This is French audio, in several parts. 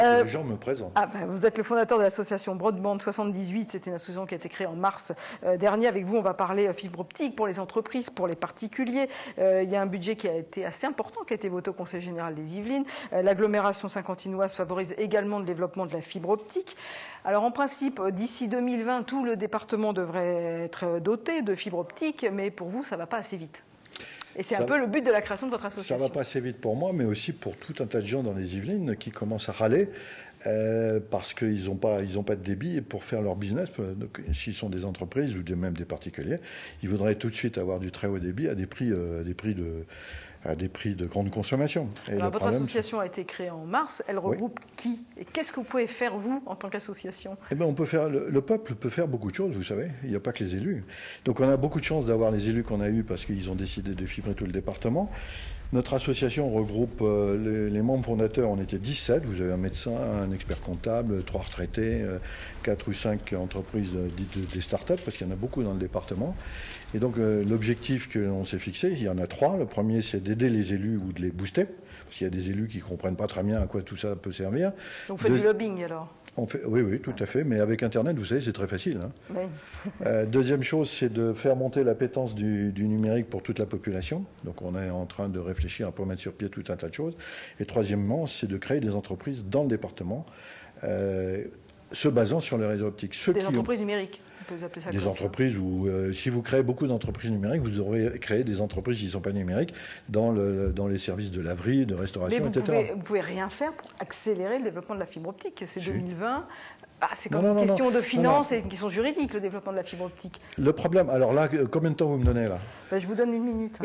Les gens me présentent. Vous êtes le fondateur de l'association Broadband 78. C'est une association qui a été créée en mars dernier. Avec vous, on va parler fibre optique pour les entreprises, pour les particuliers. Il y a un budget qui a été assez important, qui a été voté au Conseil général des Yvelines. L'agglomération saint-quentinoise favorise également le développement de la fibre optique. Alors en principe, d'ici 2020, tout le département devrait être doté de fibre optique, mais pour vous, ça ne va pas assez vite. Et c'est un peu le but de la création de votre association. Ça ne va pas assez vite pour moi, mais aussi pour tout un tas de gens dans les Yvelines qui commencent à râler parce qu'ils n'ont pas de débit pour faire leur business. S'ils sont des entreprises ou même des particuliers, ils voudraient tout de suite avoir du très haut débit à des prix de grande consommation. Alors, votre association a été créée en mars. Elle regroupe qui? Et qu'est-ce que vous pouvez faire, vous, en tant qu'association? Le peuple peut faire beaucoup de choses, vous savez. Il n'y a pas que les élus. Donc on a beaucoup de chance d'avoir les élus qu'on a eus parce qu'ils ont décidé de fibrer tout le département. Notre association regroupe les membres fondateurs, on était 17. Vous avez un médecin, un expert comptable, 3 retraités, 4 ou 5 entreprises dites des start-up, parce qu'il y en a beaucoup dans le département. Et donc l'objectif qu'on s'est fixé, il y en a 3. Le premier, c'est d'aider les élus ou de les booster, parce qu'il y a des élus qui ne comprennent pas très bien à quoi tout ça peut servir. Donc vous faites du lobbying alors? Oui, tout à fait. Mais avec Internet, vous savez, c'est très facile. Hein. Oui. Deuxième chose, c'est de faire monter l'appétence du numérique pour toute la population. Donc on est en train de réfléchir pour mettre sur pied tout un tas de choses. Et troisièmement, c'est de créer des entreprises dans le département se basant sur les réseaux optiques. Des entreprises numériques, on peut vous appeler ça des comme entreprises ça. où, si vous créez beaucoup d'entreprises numériques, vous aurez créé des entreprises qui ne sont pas numériques dans les services de laverie, de restauration, etc. Vous ne pouvez rien faire pour accélérer le développement de la fibre optique. C'est 2020. C'est comme une question de finance et une question juridique, le développement de la fibre optique. Le problème, alors là, combien de temps vous me donnez là? Je vous donne 1 minute.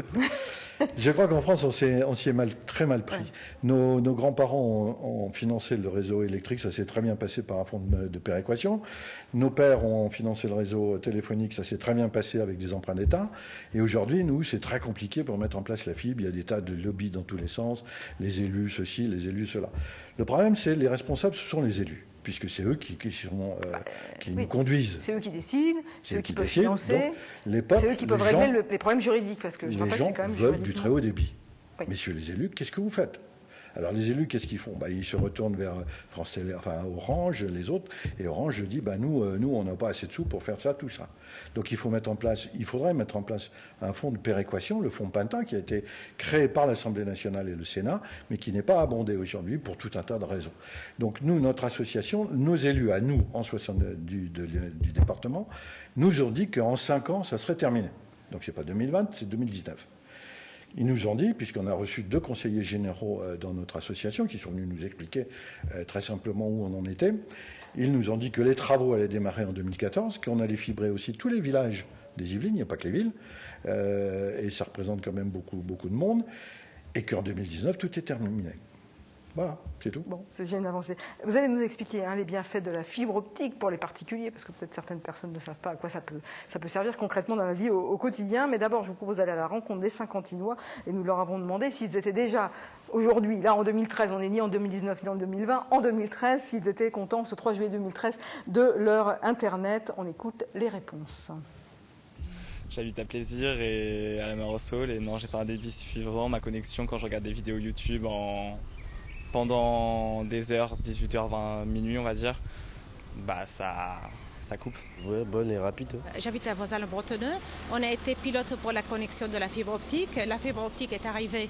Je crois qu'en France, on s'y est très mal pris. Ouais. Nos grands-parents ont financé le réseau électrique, ça s'est très bien passé par un fonds de péréquation. Nos pères ont financé le réseau téléphonique, ça s'est très bien passé avec des emprunts d'État. Et aujourd'hui, nous, c'est très compliqué pour mettre en place la fibre. Il y a des tas de lobbies dans tous les sens, les élus ceci, les élus cela. Le problème, c'est les responsables, ce sont les élus, puisque c'est eux qui nous conduisent. C'est eux qui décident, c'est eux qui peuvent financer, c'est eux qui peuvent régler les problèmes juridiques, parce que je rappelle, c'est quand même veulent du très haut débit. Oui. Messieurs les élus, qu'est-ce que vous faites? Alors les élus, qu'est-ce qu'ils font? Ils se retournent vers France Télé, Orange, les autres, et Orange dit nous, on n'a pas assez de sous pour faire ça, tout ça. Donc il faudrait mettre en place un fonds de péréquation, le fonds Pintin, qui a été créé par l'Assemblée nationale et le Sénat, mais qui n'est pas abondé aujourd'hui pour tout un tas de raisons. Donc nous, notre association, nos élus à nous, du département, nous ont dit qu'en 5 ans, ça serait terminé. Donc c'est pas 2020, c'est 2019. Ils nous ont dit, puisqu'on a reçu 2 conseillers généraux dans notre association qui sont venus nous expliquer très simplement où on en était, ils nous ont dit que les travaux allaient démarrer en 2014, qu'on allait fibrer aussi tous les villages des Yvelines, il n'y a pas que les villes, et ça représente quand même beaucoup de monde, et qu'en 2019, tout est terminé. Voilà, c'est tout. Bon, c'est déjà une avancée. Vous allez nous expliquer les bienfaits de la fibre optique pour les particuliers, parce que peut-être certaines personnes ne savent pas à quoi ça peut servir concrètement dans la vie au quotidien. Mais d'abord, je vous propose d'aller à la rencontre des Saint-Quentinois, et nous leur avons demandé s'ils étaient déjà, aujourd'hui, là en 2013, on est ni en 2019 ni en 2020, en 2013, s'ils étaient contents, ce 3 juillet 2013, de leur Internet. On écoute les réponses. J'habite à Plaisir et à la Mar-au-Saule, et non, j'ai pas un débit suffisant. Ma connexion, quand je regarde des vidéos YouTube pendant des heures, 18h, 20, minuit on va dire, ça coupe. Ouais, bonne et rapide. J'habite à Voisins-le-Bretonneux. On a été pilote pour la connexion de la fibre optique. La fibre optique est arrivée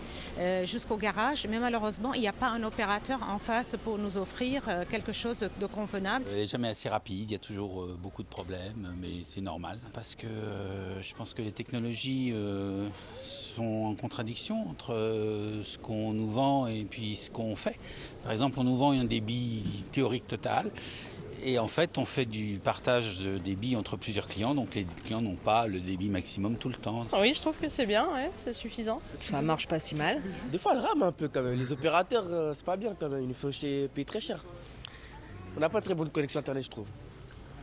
jusqu'au garage, mais malheureusement, il n'y a pas un opérateur en face pour nous offrir quelque chose de convenable. Elle n'est jamais assez rapide, il y a toujours beaucoup de problèmes, mais c'est normal parce que je pense que les technologies sont en contradiction entre ce qu'on nous vend et puis ce qu'on fait. Par exemple, on nous vend un débit théorique total. Et en fait, on fait du partage de débit entre plusieurs clients, donc les clients n'ont pas le débit maximum tout le temps. Oui, je trouve que c'est bien, c'est suffisant. Ça marche pas si mal. Des fois, elle rame un peu quand même. Les opérateurs, c'est pas bien quand même. Il nous faut payer très cher. On n'a pas très bonne connexion Internet, je trouve.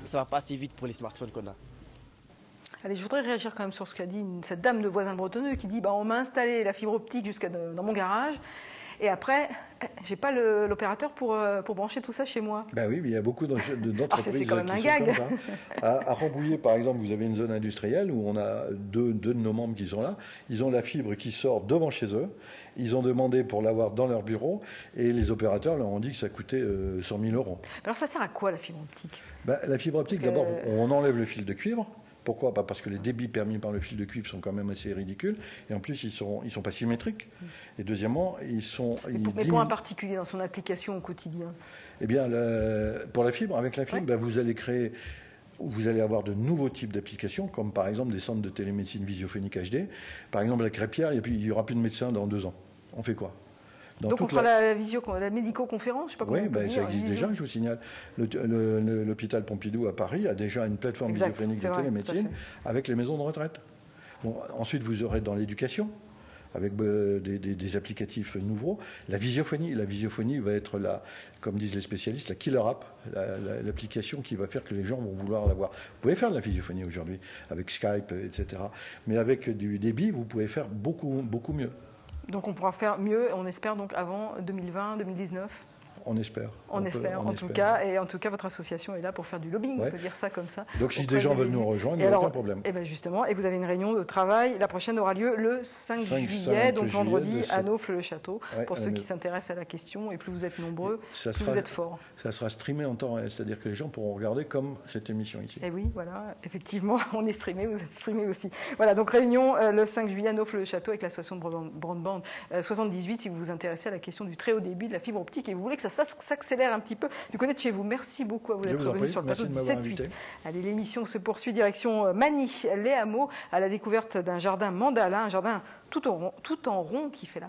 Ça va pas assez vite pour les smartphones qu'on a. Allez, je voudrais réagir quand même sur ce qu'a dit cette dame de Voisins-le-Bretonneux qui dit on m'a installé la fibre optique dans mon garage. Et après, j'ai pas l'opérateur pour brancher tout ça chez moi. Ben oui, mais il y a beaucoup d'entreprises c'est quand même un qui gag. sont comme ça. À Rambouillet, par exemple, vous avez une zone industrielle où on a deux de nos membres qui sont là. Ils ont la fibre qui sort devant chez eux. Ils ont demandé pour l'avoir dans leur bureau et les opérateurs leur ont dit que ça coûtait 100 000 €. Alors ça sert à quoi la fibre optique? La fibre optique, d'abord, on enlève le fil de cuivre. Pourquoi? Parce que les débits permis par le fil de cuivre sont quand même assez ridicules. Et en plus, ils sont pas symétriques. Et deuxièmement, Mais pour un particulier, dans son application au quotidien? Eh bien, pour la fibre, avec la fibre, ben, vous allez avoir de nouveaux types d'applications, comme par exemple des centres de télémédecine visiophonique HD. Par exemple, la Crêpière, il n'y aura plus de médecins dans 2 ans. On fait quoi? Donc on fera la médico-conférence, je sais pas comment on peut dire, ça existe déjà, je vous signale. L'hôpital Pompidou à Paris a déjà une plateforme visiophonique de télémédecine avec les maisons de retraite. Bon, ensuite, vous aurez dans l'éducation, avec des applicatifs nouveaux. La visiophonie va être, comme disent les spécialistes, la killer app, l'application qui va faire que les gens vont vouloir l'avoir. Vous pouvez faire de la visiophonie aujourd'hui, avec Skype, etc. Mais avec du débit, vous pouvez faire beaucoup, beaucoup mieux. Donc on pourra faire mieux, on espère, donc avant 2020, 2019. On espère. On espère, en tout cas. Et en tout cas, votre association est là pour faire du lobbying, on peut dire ça comme ça. Donc si des gens veulent nous rejoindre, il n'y a aucun problème. Et bien justement, et vous avez une réunion de travail, la prochaine aura lieu le 5 juillet, donc vendredi, à Naufle-le-Château, pour ceux qui s'intéressent à la question. Et plus vous êtes nombreux, plus vous êtes forts. Ça sera streamé en temps réel, c'est-à-dire que les gens pourront regarder comme cette émission ici. Et oui, voilà, effectivement, on est streamé, vous êtes streamé aussi. Voilà, donc réunion le 5 juillet à Naufle-le-Château avec l'association Broadband 78, si vous vous intéressez à la question du très haut débit, de la fibre optique, et vous voulez que ça s'accélère un petit peu du côté de chez vous. Merci beaucoup à vous d'être venu sur le plateau de 17-8. Allez, l'émission se poursuit direction Magny, les Hameaux, à la découverte d'un jardin mandala, un jardin tout en rond qui fait la